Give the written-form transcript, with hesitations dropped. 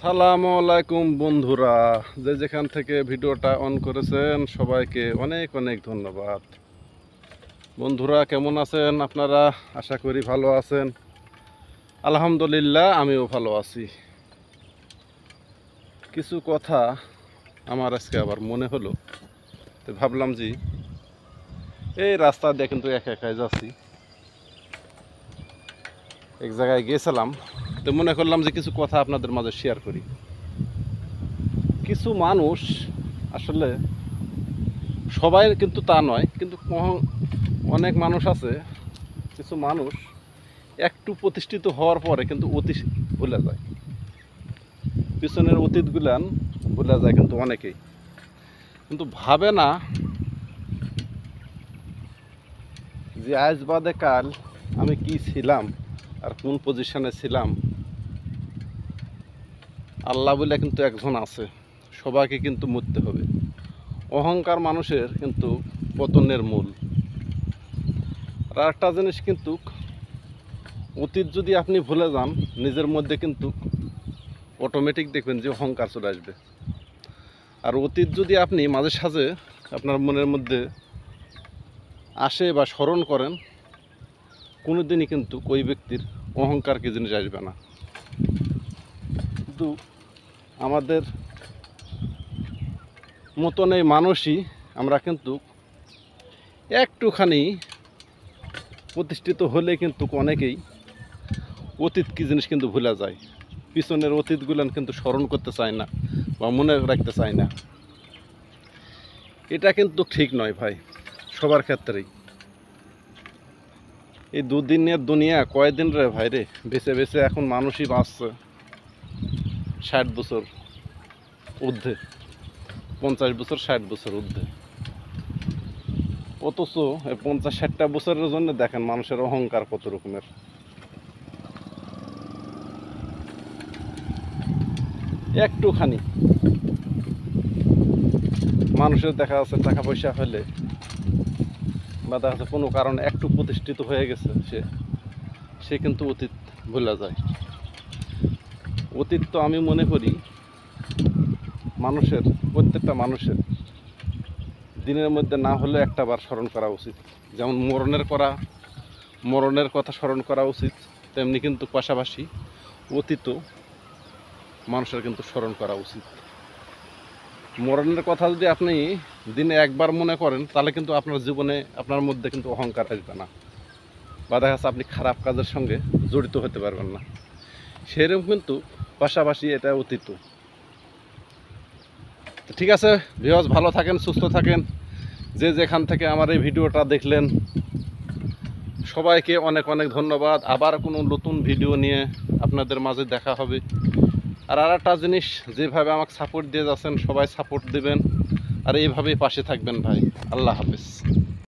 সালামু আলাইকুম বন্ধুরা, যে যেখান থেকে ভিডিওটা অন করেছেন সবাইকে অনেক অনেক ধন্যবাদ। বন্ধুরা কেমন আছেন আপনারা? আশা করি ভালো আছেন। আলহামদুলিল্লাহ আমিও ভালো আছি। কিছু কথা আমার আজকে আবার মনে হলো, তো ভাবলাম যে এই রাস্তা দিয়ে কিন্তু একা একাই যাচ্ছি, এক জায়গায় গিয়েছিলাম, তো মনে করলাম যে কিছু কথা আপনাদের মাঝে শেয়ার করি। কিছু মানুষ আসলে সবাই কিন্তু তা নয়, কিন্তু অনেক মানুষ আছে, কিছু মানুষ একটু প্রতিষ্ঠিত হওয়ার পরে কিন্তু অতীত ভুলে যায়, পিছনের অতীতগুলান ভুলে যায় কিন্তু অনেকেই, কিন্তু ভাবে না যে আজ বাদে কাল আমি কি ছিলাম আর কোন পজিশনে ছিলাম। আল্লাহ বলে কিন্তু একজন আছে, সবাইকে কিন্তু মরতে হবে। অহংকার মানুষের কিন্তু পতনের মূল। আর একটা জিনিস কিন্তু, অতীত যদি আপনি ভুলে যান নিজের মধ্যে কিন্তু অটোমেটিক দেখবেন যে অহংকার চলে আসবে। আর অতীত যদি আপনি মাঝে সাঝে আপনার মনের মধ্যে আসে বা স্মরণ করেন, কোনো দিনই কিন্তু ওই ব্যক্তির অহংকার কি জিনিস আসবে না। কিন্তু আমাদের মতন এই মানুষই আমরা কিন্তু একটুখানি প্রতিষ্ঠিত হলে কিন্তু অনেকেই অতীত কী জিনিস কিন্তু ভুলে যায়, পিছনের অতীতগুলান কিন্তু স্মরণ করতে চায় না বা মনে রাখতে চায় না। এটা কিন্তু ঠিক নয় ভাই, সবার ক্ষেত্রেই। এই দুদিনের দুনিয়া কয়দিন রে ভাই রে, বেছে বেছে এখন মানুষই বাঁচছে 60 বছর ঊর্ধ্বে, 50 বছর 60 বছর ঊর্ধ্বে। অথচ এই 50-60টা বছরের জন্য দেখেন মানুষের অহংকার কত রকমের। একটুখানি মানুষের দেখা যাচ্ছে টাকা পয়সা হলে বা দেখা যাচ্ছে কোনো কারণে একটু প্রতিষ্ঠিত হয়ে গেছে, সে কিন্তু অতীত ভুলে যায়। অতীত তো আমি মনে করি মানুষের, প্রত্যেকটা মানুষের দিনের মধ্যে না হলে একটা বার স্মরণ করা উচিত। যেমন মরণের কথা স্মরণ করা উচিত, তেমনি কিন্তু পাশাপাশি অতীতও মানুষের কিন্তু স্মরণ করা উচিত। মরণের কথা যদি আপনি দিনে একবার মনে করেন, তাহলে কিন্তু আপনার জীবনে আপনার মধ্যে কিন্তু অহংকার আসবে না, বা দেখা যাচ্ছে আপনি খারাপ কাজের সঙ্গে জড়িত হতে পারবেন না। সেরকম কিন্তু পাশাপাশি এটা অতীত। ঠিক আছে ভিউয়ার্স, ভালো থাকেন, সুস্থ থাকেন। যে যেখান থেকে আমার এই ভিডিওটা দেখলেন সবাইকে অনেক অনেক ধন্যবাদ। আবার কোনো নতুন ভিডিও নিয়ে আপনাদের মাঝে দেখা হবে। আর একটা জিনিস, যেভাবে আমাকে সাপোর্ট দিয়ে যাচ্ছেন সবাই সাপোর্ট দেবেন, আর এইভাবেই পাশে থাকবেন ভাই। আল্লাহ হাফেজ।